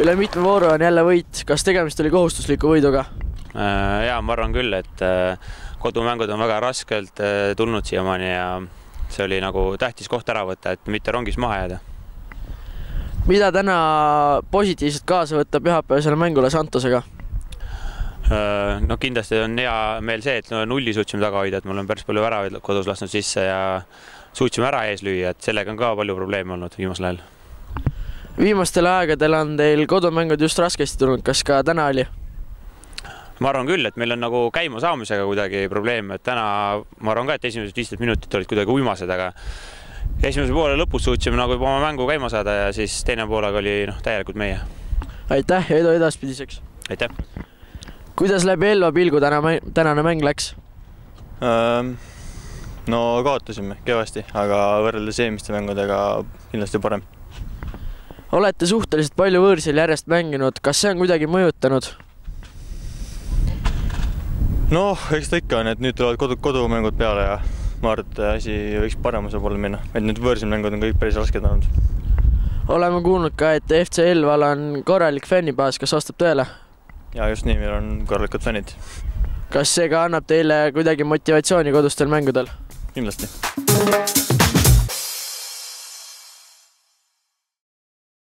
Üle mitme vooru on jälle võit. Kas tegemist oli kohustusliku võiduga? Jaa, ma arvan küll, et kodumängud on väga raskelt tulnud siiamaani ja see oli nagu tähtis koht ära võtta, et mitte rongis maha jääda. Mida täna positiivselt kaasa võtta pühapäevasele mängule Santosega? No kindlasti on hea meel see, et nulli suutsime taga hoida, et mul on päris palju väravaid kodus lasnud sisse ja suutsime ära ees lüüa, et sellega on ka palju probleeme olnud viimasel ajal. Viimastel aegadel on teil kodumängud just raskesti tulnud, kas ka täna oli? Ma arvan küll, et meil on nagu käima saamisega kuidagi probleem, et täna ma arvan ka, et esimesed 15 minutit olid kuidagi uimased, aga esimese poole lõpus suutsime nagu juba oma mängu käima saada ja siis teine poolega oli täielikult meie. Aitäh ja edu edaspidiseks! Aitäh! Kuidas läbi Elva pilgu tänane mäng läks? No kaotasime kevasti, aga võrreldes eelmiste mängudega kindlasti parem. Olete suhteliselt palju võõrsil järjest mänginud, kas see on kuidagi mõjutanud? No, eks ta ikka on, et nüüd tulevad kodumängud peale ja ma arvan, et asi võiks paremuse poole minna. Et nüüd võõrsilmängud on kõik päris rasked olnud. Oleme kuulnud ka, et FC Elval on korralik fännibaas, kas vastab tõele? Ja just nii, meil on korralikud fännid. Kas see ka annab teile kuidagi motivatsiooni kodustel mängudel? Kindlasti.